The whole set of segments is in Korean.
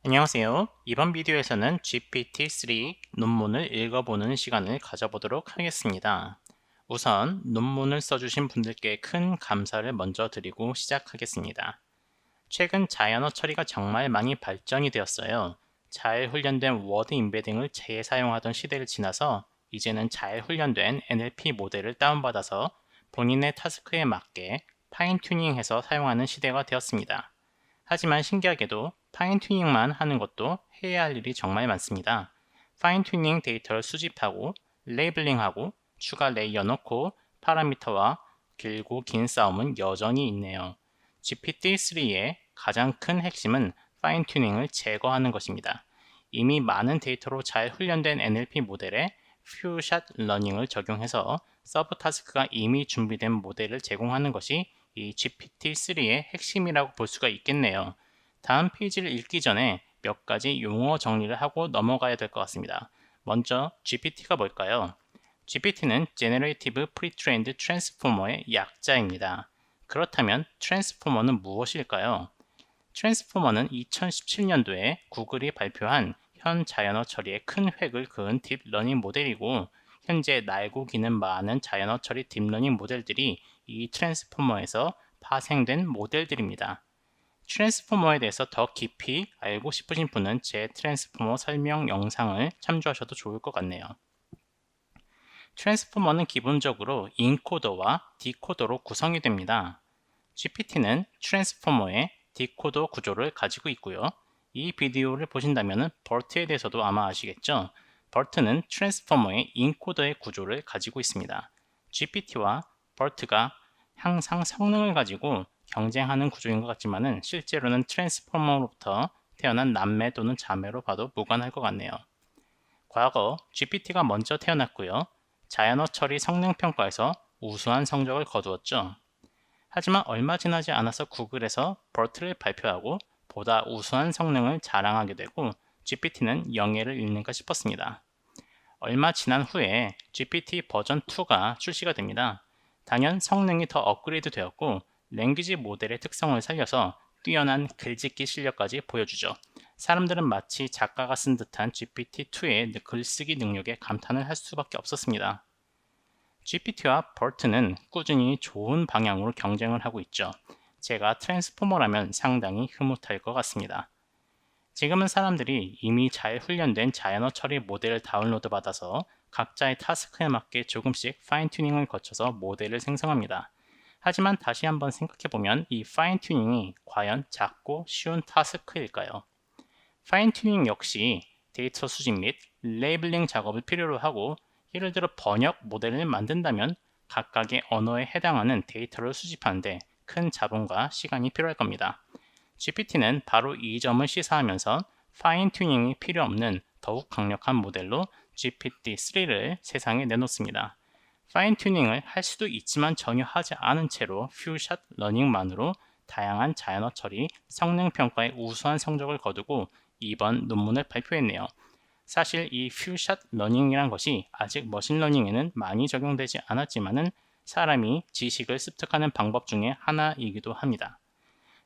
안녕하세요. 이번 비디오에서는 GPT-3 논문을 읽어보는 시간을 가져보도록 하겠습니다. 우선 논문을 써주신 분들께 큰 감사를 먼저 드리고 시작하겠습니다. 최근 자연어 처리가 정말 많이 발전이 되었어요. 잘 훈련된 워드 임베딩을 재사용하던 시대를 지나서 이제는 잘 훈련된 NLP 모델을 다운받아서 본인의 타스크에 맞게 파인 튜닝해서 사용하는 시대가 되었습니다. 하지만 신기하게도 파인 튜닝만 하는 것도 해야 할 일이 정말 많습니다. 파인 튜닝 데이터를 수집하고 레이블링하고 추가 레이어 넣고 파라미터와 길고 긴 싸움은 여전히 있네요. GPT-3의 가장 큰 핵심은 파인 튜닝을 제거하는 것입니다. 이미 많은 데이터로 잘 훈련된 NLP 모델에 퓨샷 러닝을 적용해서 서브 타스크가 이미 준비된 모델을 제공하는 것이 이 GPT-3의 핵심이라고 볼 수가 있겠네요. 다음 페이지를 읽기 전에 몇 가지 용어 정리를 하고 넘어가야 될 것 같습니다. 먼저 GPT가 뭘까요? GPT는 Generative Pre-trained Transformer의 약자입니다. 그렇다면 트랜스포머는 무엇일까요? 트랜스포머는 2017년도에 구글이 발표한 현 자연어 처리에 큰 획을 그은 딥러닝 모델이고, 현재 날고 기는 많은 자연어 처리 딥러닝 모델들이 이 트랜스포머에서 파생된 모델들입니다. 트랜스포머에 대해서 더 깊이 알고 싶으신 분은 제 트랜스포머 설명 영상을 참조하셔도 좋을 것 같네요. 트랜스포머는 기본적으로 인코더와 디코더로 구성이 됩니다. GPT는 트랜스포머의 디코더 구조를 가지고 있고요. 이 비디오를 보신다면 버트에 대해서도 아마 아시겠죠? 버트는 트랜스포머의 인코더의 구조를 가지고 있습니다. GPT와 버트가 항상 성능을 가지고 경쟁하는 구조인 것 같지만 실제로는 트랜스포머로부터 태어난 남매 또는 자매로 봐도 무관할 것 같네요. 과거 GPT가 먼저 태어났고요. 자연어 처리 성능 평가에서 우수한 성적을 거두었죠. 하지만 얼마 지나지 않아서 구글에서 버트를 발표하고 보다 우수한 성능을 자랑하게 되고 GPT는 영예를 잃는가 싶었습니다. 얼마 지난 후에 GPT 버전 2가 출시가 됩니다. 단연 성능이 더 업그레이드 되었고 랭귀지 모델의 특성을 살려서 뛰어난 글짓기 실력까지 보여주죠. 사람들은 마치 작가가 쓴 듯한 GPT-2의 글쓰기 능력에 감탄을 할 수밖에 없었습니다. GPT와 버트는 꾸준히 좋은 방향으로 경쟁을 하고 있죠. 제가 트랜스포머라면 상당히 흐뭇할 것 같습니다. 지금은 사람들이 이미 잘 훈련된 자연어 처리 모델을 다운로드 받아서 각자의 타스크에 맞게 조금씩 파인 튜닝을 거쳐서 모델을 생성합니다. 하지만 다시 한번 생각해보면 이 파인 튜닝이 과연 작고 쉬운 타스크일까요? 파인 튜닝 역시 데이터 수집 및 레이블링 작업을 필요로 하고, 예를 들어 번역 모델을 만든다면 각각의 언어에 해당하는 데이터를 수집하는데 큰 자본과 시간이 필요할 겁니다. GPT는 바로 이 점을 시사하면서 파인 튜닝이 필요 없는 더욱 강력한 모델로 GPT-3를 세상에 내놓습니다. 파인 튜닝을 할 수도 있지만 전혀 하지 않은 채로 퓨샷 러닝만으로 다양한 자연어 처리 성능 평가에 우수한 성적을 거두고 이번 논문을 발표했네요. 사실 이 퓨샷 러닝이란 것이 아직 머신러닝에는 많이 적용되지 않았지만은 사람이 지식을 습득하는 방법 중에 하나이기도 합니다.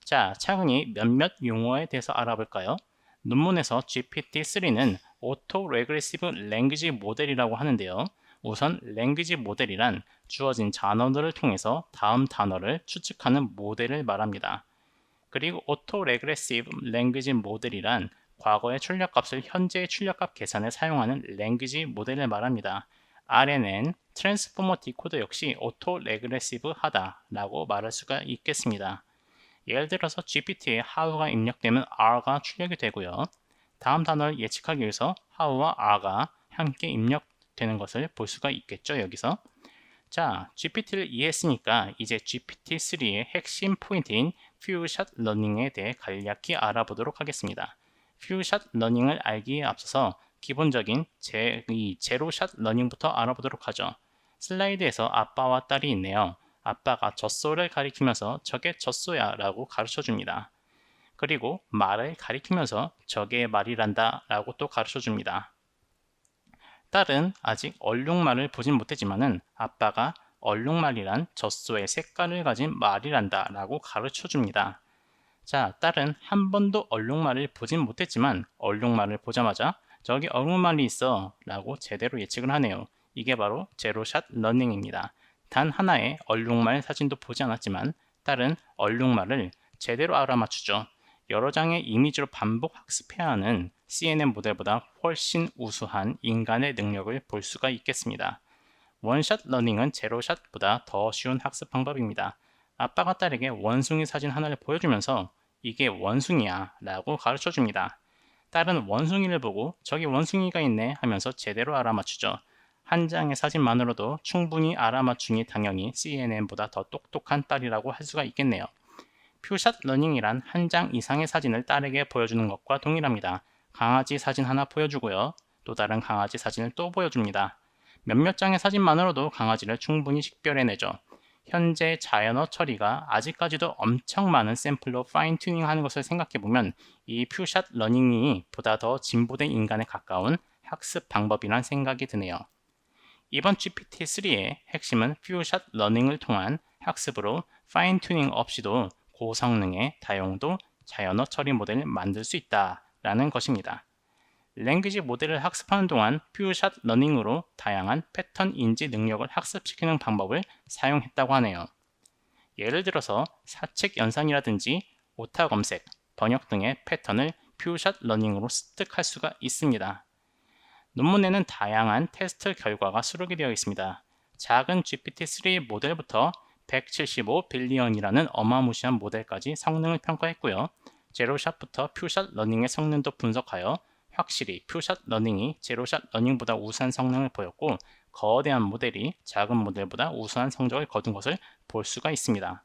자, 차근히 몇몇 용어에 대해서 알아볼까요? 논문에서 GPT-3는 오토 레그레시브 랭귀지 모델이라고 하는데요. 우선 랭귀지 모델이란 주어진 단어들을 통해서 다음 단어를 추측하는 모델을 말합니다. 그리고 오토 레그레시브 랭귀지 모델이란 과거의 출력값을 현재의 출력값 계산에 사용하는 랭귀지 모델을 말합니다. RNN, 트랜스포머 디코더 역시 오토 레그레시브 하다라고 말할 수가 있겠습니다. 예를 들어서 GPT에 how가 입력되면 r가 출력이 되고요. 다음 단어를 예측하기 위해서 how와 r가 함께 입력되는 것을 볼 수가 있겠죠, 여기서. 자, GPT를 이해했으니까 이제 GPT-3의 핵심 포인트인 퓨샷 러닝에 대해 간략히 알아보도록 하겠습니다. 퓨샷 러닝을 알기에 앞서서 기본적인 제로샷 러닝부터 알아보도록 하죠. 슬라이드에서 아빠와 딸이 있네요. 아빠가 젖소를 가리키면서 저게 젖소야 라고 가르쳐 줍니다. 그리고 말을 가리키면서 저게 말이란다 라고 또 가르쳐 줍니다. 딸은 아직 얼룩말을 보진 못했지만은 아빠가 얼룩말이란 젖소의 색깔을 가진 말이란다 라고 가르쳐 줍니다. 자, 딸은 한 번도 얼룩말을 보진 못했지만 얼룩말을 보자마자 저기 얼룩말이 있어 라고 제대로 예측을 하네요. 이게 바로 제로샷 러닝입니다. 단 하나의 얼룩말 사진도 보지 않았지만 딸은 얼룩말을 제대로 알아맞추죠. 여러 장의 이미지로 반복 학습해야 하는 CNN 모델보다 훨씬 우수한 인간의 능력을 볼 수가 있겠습니다. 원샷 러닝은 제로샷보다 더 쉬운 학습 방법입니다. 아빠가 딸에게 원숭이 사진 하나를 보여주면서 이게 원숭이야 라고 가르쳐 줍니다. 딸은 원숭이를 보고 저기 원숭이가 있네 하면서 제대로 알아맞추죠. 한 장의 사진만으로도 충분히 알아맞추니 당연히 CNN보다 더 똑똑한 딸이라고 할 수가 있겠네요. 퓨샷 러닝이란 한 장 이상의 사진을 딸에게 보여주는 것과 동일합니다. 강아지 사진 하나 보여주고요. 또 다른 강아지 사진을 또 보여줍니다. 몇몇 장의 사진만으로도 강아지를 충분히 식별해내죠. 현재 자연어 처리가 아직까지도 엄청 많은 샘플로 파인 튜닝 하는 것을 생각해보면 이 퓨샷 러닝이 보다 더 진보된 인간에 가까운 학습 방법이란 생각이 드네요. 이번 GPT-3의 핵심은 퓨샷 러닝을 통한 학습으로 파인 튜닝 없이도 고성능의 다용도 자연어 처리 모델을 만들 수 있다라는 것입니다. 랭귀지 모델을 학습하는 동안 퓨샷 러닝으로 다양한 패턴 인지 능력을 학습시키는 방법을 사용했다고 하네요. 예를 들어서 사책 연산이라든지 오타 검색, 번역 등의 패턴을 퓨샷 러닝으로 습득할 수가 있습니다. 논문에는 다양한 테스트 결과가 수록이 되어 있습니다. 작은 GPT-3 모델부터 175 빌리언이라는 어마무시한 모델까지 성능을 평가했고요. 제로샷부터 퓨샷 러닝의 성능도 분석하여 확실히 퓨샷 러닝이 제로샷 러닝보다 우수한 성능을 보였고 거대한 모델이 작은 모델보다 우수한 성적을 거둔 것을 볼 수가 있습니다.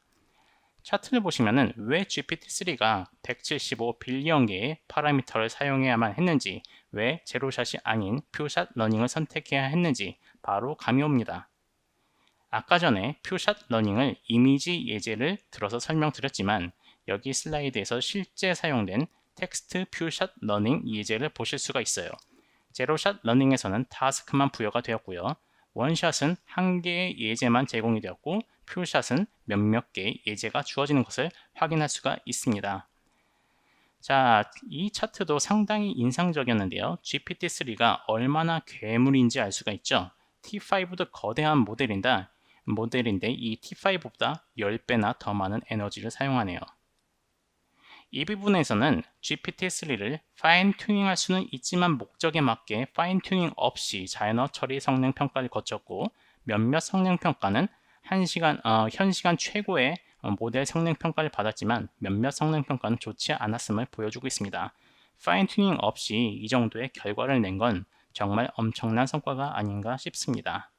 차트를 보시면은 왜 GPT-3가 175 빌리언 개의 파라미터를 사용해야만 했는지, 왜 제로샷이 아닌 퓨샷 러닝을 선택해야 했는지 바로 감이 옵니다. 아까 전에 퓨샷 러닝을 이미지 예제를 들어서 설명드렸지만 여기 슬라이드에서 실제 사용된 텍스트 퓨샷 러닝 예제를 보실 수가 있어요. 제로샷 러닝에서는 타스크만 부여가 되었고요. 원샷은 한 개의 예제만 제공이 되었고 퓨샷은 몇몇 개의 예제가 주어지는 것을 확인할 수가 있습니다. 자, 이 차트도 상당히 인상적이었는데요. GPT-3가 얼마나 괴물인지 알 수가 있죠. T5도 거대한 모델인데 이 T5보다 10배나 더 많은 에너지를 사용하네요. 이 부분에서는 GPT-3를 파인 튜닝할 수는 있지만 목적에 맞게 파인 튜닝 없이 자연어 처리 성능 평가를 거쳤고 몇몇 성능 평가는 현 시간 최고의 모델 성능 평가를 받았지만 몇몇 성능 평가는 좋지 않았음을 보여주고 있습니다. 파인 튜닝 없이 이 정도의 결과를 낸 건 정말 엄청난 성과가 아닌가 싶습니다.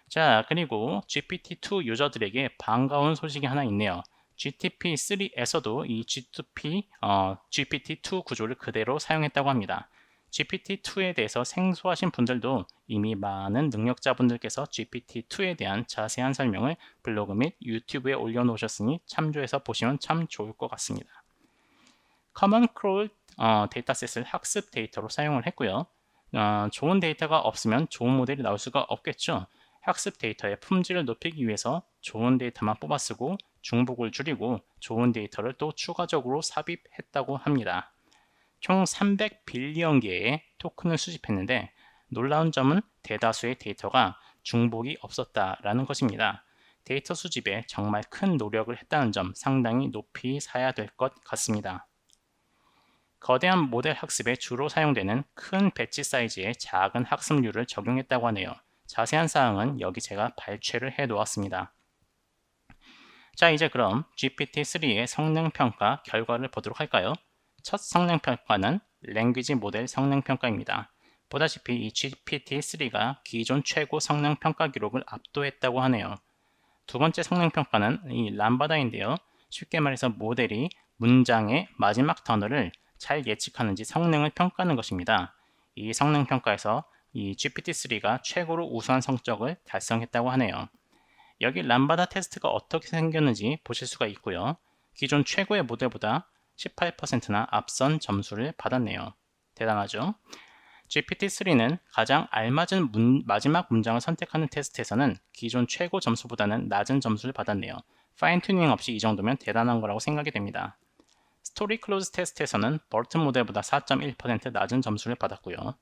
자, 그리고 GPT-2 유저들에게 반가운 소식이 하나 있네요. GTP3에서도 이 GPT-2 구조를 그대로 사용했다고 합니다. GPT-2에 대해서 생소하신 분들도 이미 많은 능력자분들께서 GPT-2에 대한 자세한 설명을 블로그 및 유튜브에 올려놓으셨으니 참조해서 보시면 참 좋을 것 같습니다. 커먼 크롤 데이터셋을 학습 데이터로 사용을 했고요. 좋은 데이터가 없으면 좋은 모델이 나올 수가 없겠죠. 학습 데이터의 품질을 높이기 위해서 좋은 데이터만 뽑아 쓰고 중복을 줄이고 좋은 데이터를 또 추가적으로 삽입했다고 합니다. 총 300빌리언 개의 토큰을 수집했는데 놀라운 점은 대다수의 데이터가 중복이 없었다라는 것입니다. 데이터 수집에 정말 큰 노력을 했다는 점 상당히 높이 사야 될 것 같습니다. 거대한 모델 학습에 주로 사용되는 큰 배치 사이즈의 작은 학습률을 적용했다고 하네요. 자세한 사항은 여기 제가 발췌를 해 놓았습니다. 자, 이제 그럼 GPT-3의 성능 평가 결과를 보도록 할까요? 첫 성능 평가는 랭귀지 모델 성능 평가입니다. 보다시피 이 GPT-3가 기존 최고 성능 평가 기록을 압도했다고 하네요. 두 번째 성능 평가는 이 람바다인데요. 쉽게 말해서 모델이 문장의 마지막 단어를 잘 예측하는지 성능을 평가하는 것입니다. 이 성능 평가에서 이 GPT-3가 최고로 우수한 성적을 달성했다고 하네요. 여기 람바다 테스트가 어떻게 생겼는지 보실 수가 있고요. 기존 최고의 모델보다 18%나 앞선 점수를 받았네요. 대단하죠? GPT-3는 가장 알맞은 마지막 문장을 선택하는 테스트에서는 기존 최고 점수보다는 낮은 점수를 받았네요. 파인 튜닝 없이 이 정도면 대단한 거라고 생각이 됩니다. 스토리 클로즈 테스트에서는 버트 모델보다 4.1% 낮은 점수를 받았고요.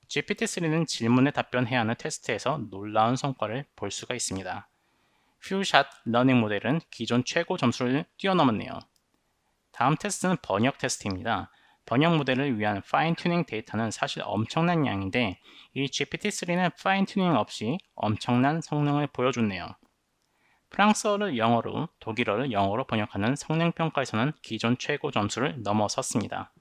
GPT-3는 질문에 답변해야 하는 테스트에서 놀라운 성과를 볼 수가 있습니다. 퓨샷 러닝 모델은 기존 최고 점수를 뛰어넘었네요. 다음 테스트는 번역 테스트입니다. 번역 모델을 위한 파인 튜닝 데이터는 사실 엄청난 양인데 이 GPT-3는 파인 튜닝 없이 엄청난 성능을 보여줬네요. 프랑스어를 영어로, 독일어를 영어로 번역하는 성능평가에서는 기존 최고 점수를 넘어섰습니다.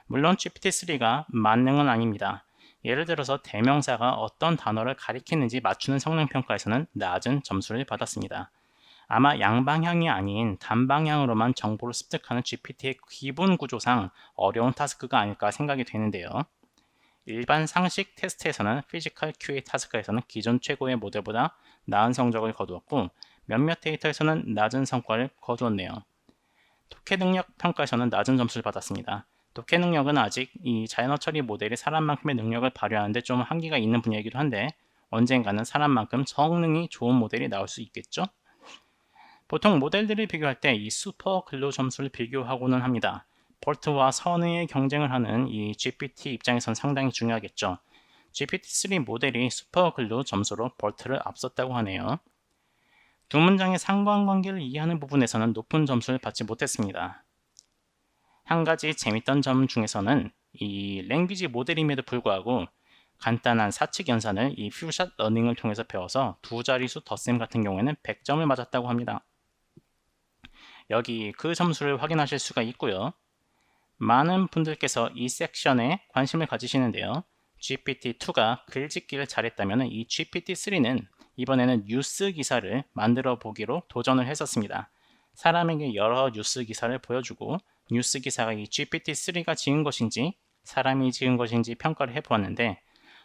물론 GPT-3가 만능은 아닙니다. 예를 들어서 대명사가 어떤 단어를 가리키는지 맞추는 성능평가에서는 낮은 점수를 받았습니다. 아마 양방향이 아닌 단방향으로만 정보를 습득하는 GPT의 기본 구조상 어려운 타스크가 아닐까 생각이 되는데요. 일반 상식 테스트에서는 피지컬 QA 타스크에서는 기존 최고의 모델보다 나은 성적을 거두었고 몇몇 데이터에서는 낮은 성과를 거두었네요. 독해 능력 평가에서는 낮은 점수를 받았습니다. 독해 능력은 아직 이 자연어 처리 모델이 사람만큼의 능력을 발휘하는데 좀 한계가 있는 분야이기도 한데 언젠가는 사람만큼 성능이 좋은 모델이 나올 수 있겠죠? 보통 모델들을 비교할 때 이 슈퍼 글로 점수를 비교하고는 합니다. 볼트와 선의의 경쟁을 하는 이 GPT 입장에선 상당히 중요하겠죠. GPT-3 모델이 슈퍼 글로 점수로 볼트를 앞섰다고 하네요. 두 문장의 상관관계를 이해하는 부분에서는 높은 점수를 받지 못했습니다. 한 가지 재밌던 점 중에서는 이 랭귀지 모델임에도 불구하고 간단한 사칙 연산을 이 퓨샷 러닝을 통해서 배워서 두 자릿수 덧셈 같은 경우에는 100점을 맞았다고 합니다. 여기 그 점수를 확인하실 수가 있고요. 많은 분들께서 이 섹션에 관심을 가지시는데요. GPT-2가 글짓기를 잘했다면 이 GPT-3는 이번에는 뉴스 기사를 만들어 보기로 도전을 했었습니다. 사람에게 여러 뉴스 기사를 보여주고 뉴스 기사가 이 GPT-3가 지은 것인지 사람이 지은 것인지 평가를 해보았는데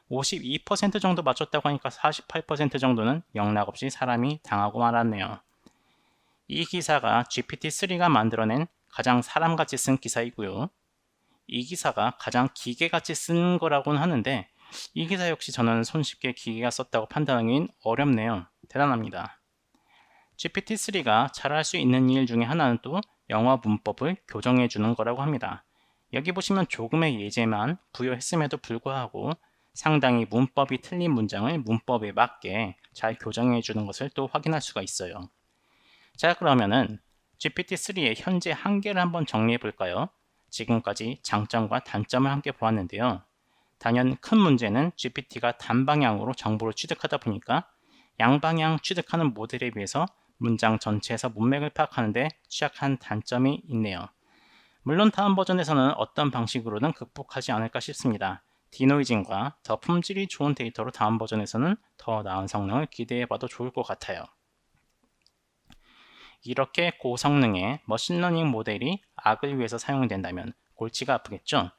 52% 정도 맞췄다고 하니까 48% 정도는 영락없이 사람이 당하고 말았네요. 이 기사가 GPT-3가 만들어낸 가장 사람같이 쓴 기사이고요. 이 기사가 가장 기계같이 쓴 거라고는 하는데 이 기사 역시 저는 손쉽게 기계가 썼다고 판단하기는 어렵네요. 대단합니다. GPT-3가 잘할 수 있는 일 중에 하나는 또 영어 문법을 교정해 주는 거라고 합니다. 여기 보시면 조금의 예제만 부여했음에도 불구하고 상당히 문법이 틀린 문장을 문법에 맞게 잘 교정해 주는 것을 또 확인할 수가 있어요. 자, 그러면은 GPT-3의 현재 한계를 한번 정리해 볼까요? 지금까지 장점과 단점을 함께 보았는데요. 단연 큰 문제는 GPT가 단방향으로 정보를 취득하다 보니까 양방향 취득하는 모델에 비해서 문장 전체에서 문맥을 파악하는데 취약한 단점이 있네요. 물론 다음 버전에서는 어떤 방식으로든 극복하지 않을까 싶습니다. 디노이징과 더 품질이 좋은 데이터로 다음 버전에서는 더 나은 성능을 기대해봐도 좋을 것 같아요. 이렇게 고성능의 머신러닝 모델이 악을 위해서 사용된다면 골치가 아프겠죠?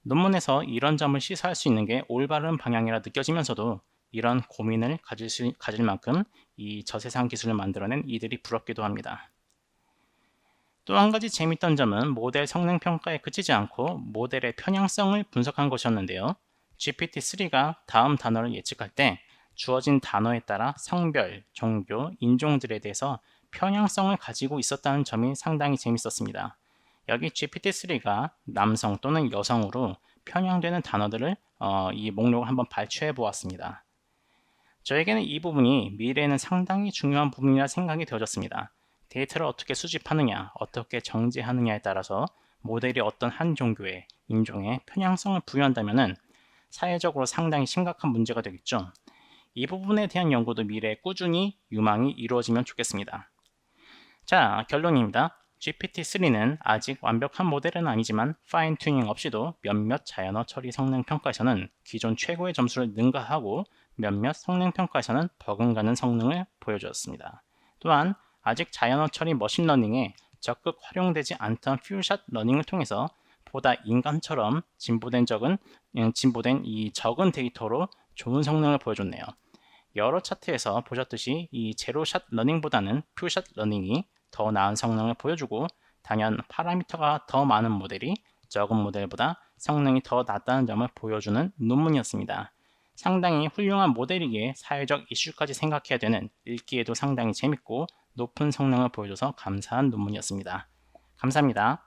논문에서 이런 점을 시사할 수 있는 게 올바른 방향이라 느껴지면서도 이런 고민을 가질 만큼 이 저세상 기술을 만들어낸 이들이 부럽기도 합니다. 또 한 가지 재밌던 점은 모델 성능 평가에 그치지 않고 모델의 편향성을 분석한 것이었는데요. GPT-3가 다음 단어를 예측할 때 주어진 단어에 따라 성별, 종교, 인종들에 대해서 편향성을 가지고 있었다는 점이 상당히 재밌었습니다. 여기 GPT-3가 남성 또는 여성으로 편향되는 단어들을 이 목록을 한번 발췌해 보았습니다. 저에게는 이 부분이 미래에는 상당히 중요한 부분이라 생각이 되어졌습니다. 데이터를 어떻게 수집하느냐, 어떻게 정제하느냐에 따라서 모델이 어떤 한 종교에, 인종에 편향성을 부여한다면 사회적으로 상당히 심각한 문제가 되겠죠. 이 부분에 대한 연구도 미래에 꾸준히 유망이 이루어지면 좋겠습니다. 자, 결론입니다. GPT-3는 아직 완벽한 모델은 아니지만 파인 튜닝 없이도 몇몇 자연어 처리 성능 평가에서는 기존 최고의 점수를 능가하고 몇몇 성능 평가에서는 버금가는 성능을 보여주었습니다. 또한 아직 자연어 처리 머신러닝에 적극 활용되지 않던 퓨샷 러닝을 통해서 보다 인간처럼 진보된 이 적은 데이터로 좋은 성능을 보여줬네요. 여러 차트에서 보셨듯이 이 제로샷 러닝보다는 퓨샷 러닝이 더 나은 성능을 보여주고 단연 파라미터가 더 많은 모델이 적은 모델보다 성능이 더 낮다는 점을 보여주는 논문이었습니다. 상당히 훌륭한 모델이기에 사회적 이슈까지 생각해야 되는 읽기에도 상당히 재밌고 높은 성능을 보여줘서 감사한 논문이었습니다. 감사합니다.